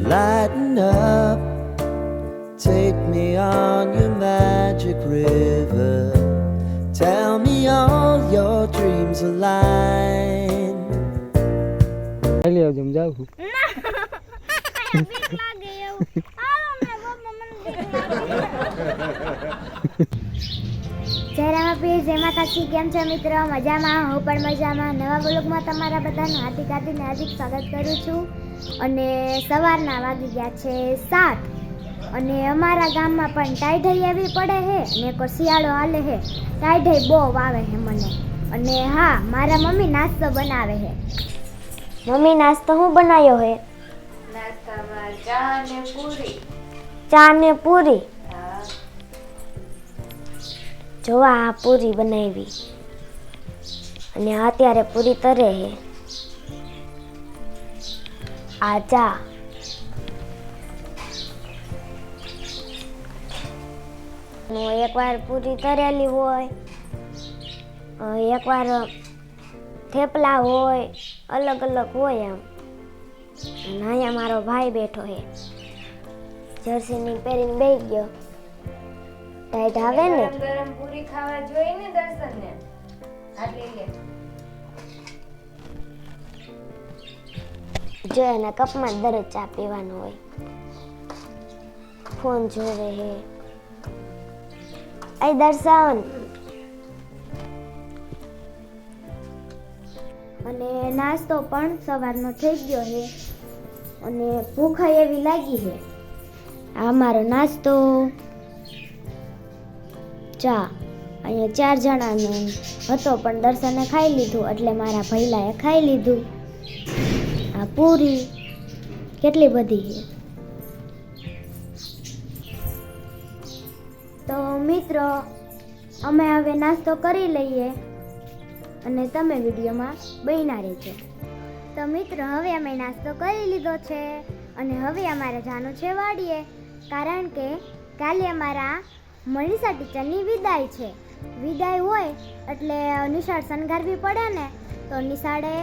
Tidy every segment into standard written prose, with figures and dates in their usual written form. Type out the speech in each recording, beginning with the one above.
lighten up. Take me on your magic river. Tell me all your dreams align. ચાલી આવજો હું જાઉં છું. જય રામાપીર, જય માતાજી. કેમ છો મિત્રો? મજામાં? હું પણ મજામાં. નવા બ્લોગમાં તમારા બધાનું હાર્દિક સ્વાગત કરું છું. અને સવારના વાગી ગયા છે 7 અને અમારા ગામમાં પણ ટાઈઢઈ એવી પડે છે અને કોઈ શિયાળો હાલે છે. ટાઈઢઈ બહુ આવે છે મને. અને હા, મારા મમ્મી નાસ્તો બનાવે છે. મમ્મી નાસ્તો શું બનાવ્યો છે? નાસ્તામાં ચા ને પૂરી. ચા ને પૂરી. જોવા આ પૂરી બનાવી અને અત્યારે પૂરી તરે છે. આ ચા. એકવાર પૂરી તરેલી હોય, એકવાર થેપલા હોય, અલગ અલગ હોય એમ. અને અહીંયા મારો ભાઈ બેઠો છે, જર્સીની પહેરીને બેસી ગયો. ટાઈટ આવે ને ગરમ પૂરી ખાવા જોઈએ ને દર્શનને. આટલી લે. જો એના કપમાં દરરોજ ચા પીવાનો હોય. ફોન જોવે હે. આય દર્શન. અને નાસ્તો પણ સવારનો થઈ ગયો છે અને ભૂખ એવી લાગી છે. આ મારો નાસ્તો. ચા અહીંયા 4 જણાનો હતો પણ દર્શને ખાઈ લીધું એટલે મારા ભૈલાએ ખાઈ લીધું. આ પૂરી કેટલી બધી છે. તો મિત્રો, અમે હવે નાસ્તો કરી લઈએ અને તમે વિડીયોમાં બન્યા રહેજો. તો મિત્રો, હવે અમે નાસ્તો કરી લીધો છે અને હવે અમારે જવાનું છે વાડીએ, કારણ કે કાલે અમારા મનીષા ટીચરની વિદાય છે. વિદાય હોય એટલે નિશાળ શણગારવી પડે ને, તો નિશાળે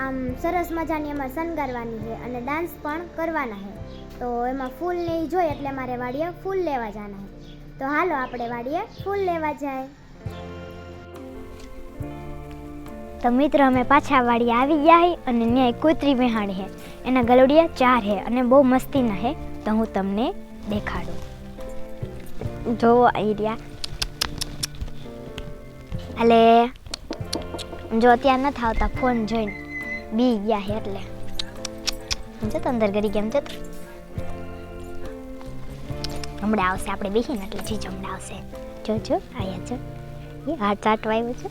આમ સરસ મજાની અમારે શણગારવાની છે અને ડાન્સ પણ કરવાના છે. તો એમાં ફૂલ ને ઈ જોઈએ એટલે અમારે વાડીએ ફૂલ લેવા જવાના છે. તો હાલો આપણે વાડીએ ફૂલ લેવા જાય. તો મિત્રો, અમે પાછા વાડીએ આવી ગયા છે અને ન્યાય કૂતરી બેહાડી છે. એના ગલુડિયા 4 છે અને બહુ મસ્તીના છે. તો હું તમને દેખાડું. જો આવી રહ્યા. એટલે જો અત્યારે નથી આવતા, ફોન જોઈને બી ગયા છે એટલે સમજો તો અંદર ગરી ગયા. સમજો તો હમણાં આવશે. આપણે બેસીને એટલે જીજ હમણાં આવશે. જો આયા છો. એ હાથ ચાટવા આવ્યો છે.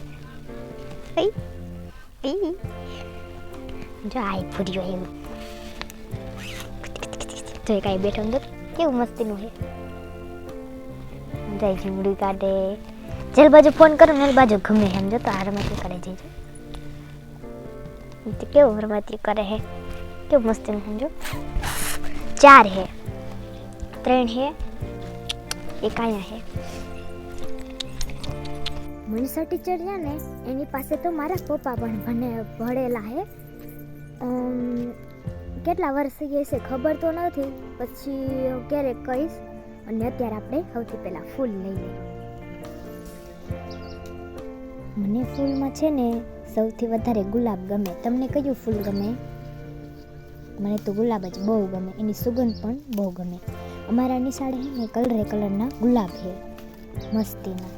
જો આઈ ફૂર્યો એવું. જો કાંઈ બેઠો અંદર કેવું મસ્તીનું છે. જાય જીમડું કાઢે. જેલ બાજુ ફોન કરો ને બાજુ ગમે એમ. જો તો આ રમતી કરે છે. કેવું રમતી કરે છે, કેવું મસ્તીનું સમજો. 4 છે, 3 છે, એક અહીંયા છે. મનીષા ટીચર છે ને, એની પાસે તો મારા પપ્પા પણ ભણેલા છે. કેટલા વર્ષ થઈ ગયા છે ખબર તો નથી, પછી ક્યારેક કહીશ. અને અત્યારે આપણે સૌથી પહેલાં ફૂલ લઈ લઈએ. મને ફૂલમાં છે ને સૌથી વધારે ગુલાબ ગમે. તમને કયું ફૂલ ગમે? મને તો ગુલાબ જ બહુ ગમે. એની સુગંધ પણ બહુ ગમે. અમારા નિશાળે છે ને કલરના ગુલાબ છે મસ્તીના.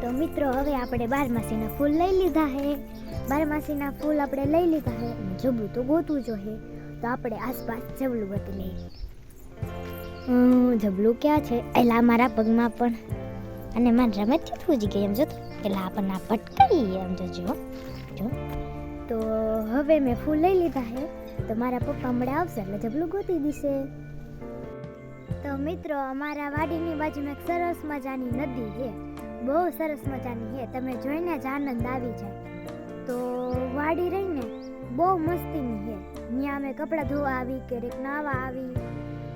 તો મિત્રો, હવે આપણે 12માસીના ફૂલ લઈ લીધા છે. 12માસીના ફૂલ આપણે લઈ લીધા છે. જબલું તો ગોતવું જોઈએ, તો આપણે આસપાસ જબલું ગોતી લઈએ. જબલું ક્યાં છે? એલા મારા પગમાં પણ. અને મારા રમત થૂજી ગઈ એમ. જો તો પેલા આપણને પટકાઈ એમ. જો તો હવે મેં ફૂલ લઈ લીધા છે. તો મારા પપ્પા હમણાં આવશે એટલે જબલું ગોતી દીશે. તો મિત્રો, અમારા વાડીની બાજુમાં એક સરસ મજાની નદી છે. બહુ સરસ મજાની છે. તમે જોઈને જ આનંદ આવી જાય. તો વાડી રહીને બહુ મસ્તીની છે. ત્યાં અમે કપડાં ધોવા આવી, ક્યારેક નાવા આવી.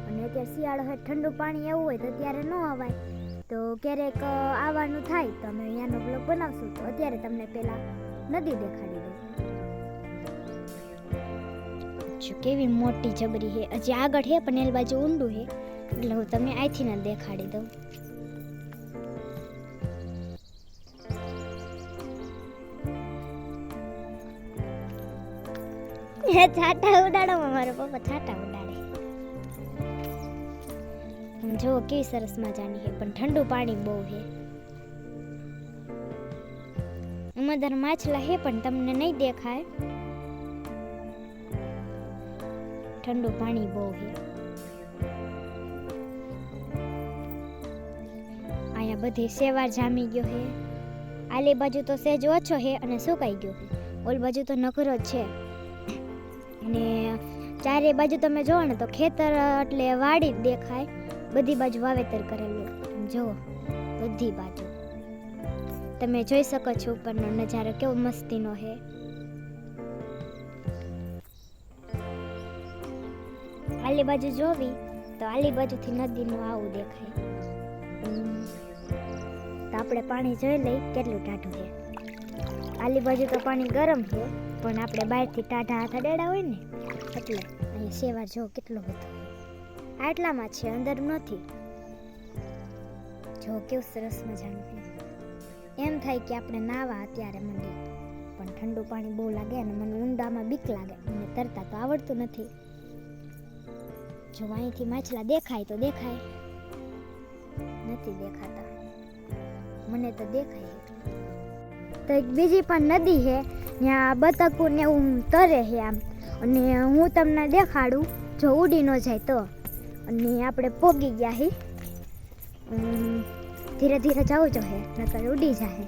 અને અત્યારે શિયાળો હોય, ઠંડુ પાણી એવું હોય તો ત્યારે ન અવાય. તો ક્યારેક આવવાનું થાય તો અમે અહીંયાનો બ્લોગ બનાવશું. તો અત્યારે તમને પહેલાં નદી દેખાડી દઉં. જો કેવી મોટી જબરી છે. હજી આગળ છે પણ એની બાજુ ઊંડું છે, એટલે હું તમને અહીંથી ન દેખાડી દઉં. છાટા ઉડાડો, મારો પપ્પા છાટા ઉડાડે. જો કેવી સરસ મજાની છે, પણ ઠંડુ પાણી બહુ છે. અંદર માછલા છે પણ તમને નહીં દેખાય. ઠંડુ પાણી બહુ છે. અહીંયા બધી સેવાર જામી ગયો છે. આલી બાજુ તો સહેજ ઓછો છે અને સુકાઈ ગયો છે. ઓલ બાજુ તો નકરો જ છે. અને ચારે બાજુ તમે જોવો ને તો ખેતર એટલે વાડી જ દેખાય. બધી બાજુ વાવેતર કરેલું જુઓ, બધી બાજુ તમે જોઈ શકો છો. ઉપરનો નજારો કેવો મસ્તીનો છે. આલી બાજુ જોવી તો આલી બાજુથી નદીનું આવું દેખાય. તો આપણે પાણી જોઈ લઈ કેટલું ટાઢું છે. આલી બાજુ તો પાણી ગરમ છે, પણ આપણે બહારથી ટાઢા હાથ અડાડા હોય ને એટલે અહીંયા સેવાર જો કેટલો બધો આટલામાં છે, અંદર નથી. જો કેવું સરસ મજાનું છે. એમ થાય કે આપણે નાવા અત્યારે મંડી, પણ ઠંડુ પાણી બહુ લાગે અને મને ઊંડામાં બીક લાગે. મને તરતા તો આવડતું નથી. જો અહીંથી માછલા દેખાય તો દેખાય, નથી દેખાતા. મને તો દેખાય. તો એક બીજી પણ નદી છે, ત્યાં બતકો ને એવું તરે છે આમ, અને હું તમને દેખાડું જો ઉડી ન જાય તો. અને આપણે પોગી ગયા હી. ધીરે ધીરે જવું જોઈએ નકર ઉડી જાય.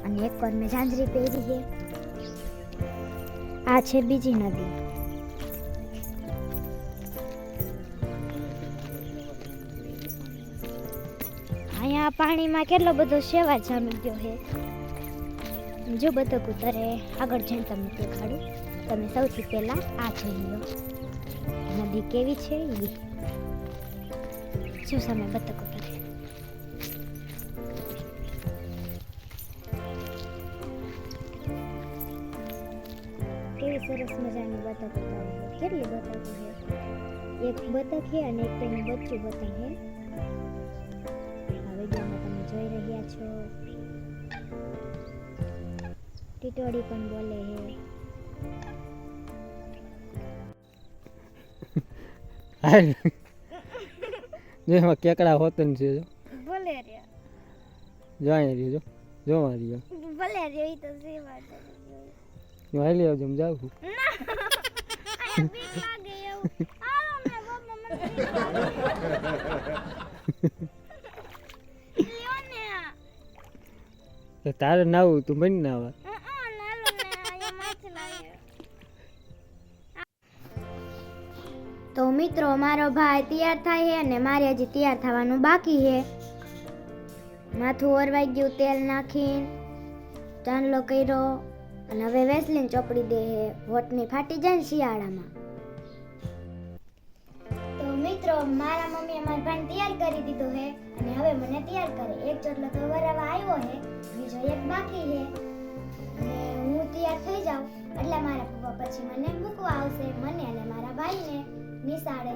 અને એક વાર મેં ઝાંઝરી પહેરી છે. આ છે બીજી નદી. અહીંયા પાણીમાં કેટલો બધો સેવા જામી ગયો છે. જો બતક ઉતરે આગળ જઈને તમને દેખાડું. તમે સૌથી પહેલા આ જોઈ લો, નદી કેવી છે એ. શું સામે બતક ઉતરે. કેવી સરસ મજાની બતક ઉતરે છે. કેટલી બતકો છે. એક બતક છે અને એક તેનું બચ્ચું બતક છે. આ વિડીયોમાં તમે જોઈ રહ્યા છો. ટીટોડી પણ બોલે છે. જો એમાં કેકડા હોતન છે. બોલે રે જો અહીંયા રહ્યો, જો રહ્યો. બોલે રે ઈ તો સેવા છે. હું હાલી આવજો, હું જાઉં છું. આ બીક લાગે એવું. આવો મે બાપા મને બીક લાગે. લ્યો ને. તારે નાવું તું બની નાવા. તો મિત્રો મારો ભાઈ તૈયાર થાય છે અને મારે હજી તૈયાર થવાનું બાકી છે. માથું ઓરવાઈ ગયું તેલ નાખીને, ચાંદલો કર્યો અને હવે વેસલીન ચોપડી દે છે. વોટની ફાટી જાય ને શિયાળામાં. તો મિત્રો મારા મમ્મીએ મારા ભાઈને તૈયાર કરી દીધો છે અને હવે મને તૈયાર કરે. એક ચોટલો તો વરાવા આવ્યો છે, બીજો એક બાકી છે. અને હું તૈયાર થઈ જાઉં એટલે મારા પપ્પા પછી મને મૂકવા આવશે, મને અને મારા ભાઈને નિશાળે.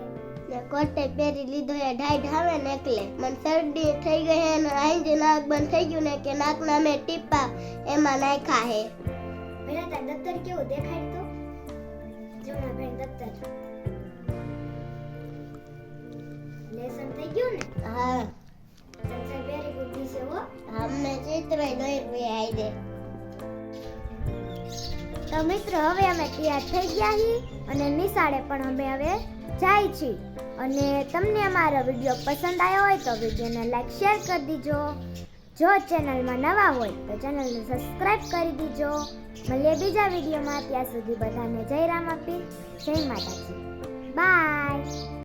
ને કોટે પહેરી લીધો એ ઢાઈ ઢાવે ને એટલે મને શરદી થઈ ગઈ હે ને આઈ નાક બંધ થઈ ગયું ને કે નાકના મેં ટીપા એમાં નાખ્યા હે. પેલા તાર દફતર કેવું દેખાય તો જો મારા ભાઈ દફતર લેસન થઈ ગયું ને. હા સંસાર વેરી ગુડ દિસે હો. અમને ચિત્રે દોઈ આઈ દે. તો મિત્રો હવે અમે તૈયાર થઈ ગયા છીએ અને નિશાળે પણ અમે હવે જાય છીએ. અને તમને અમારો વિડીયો પસંદ આવ્યો હોય તો વિડીયોને લાઈક શેર કરી દીજો. જો ચેનલમાં નવા હોય તો ચેનલને સબસ્ક્રાઇબ કરી દીજો. મળીએ બીજા વિડીયોમાં. ત્યાં સુધી બધાને જય રામ આપી, જય માતાજી. બાય.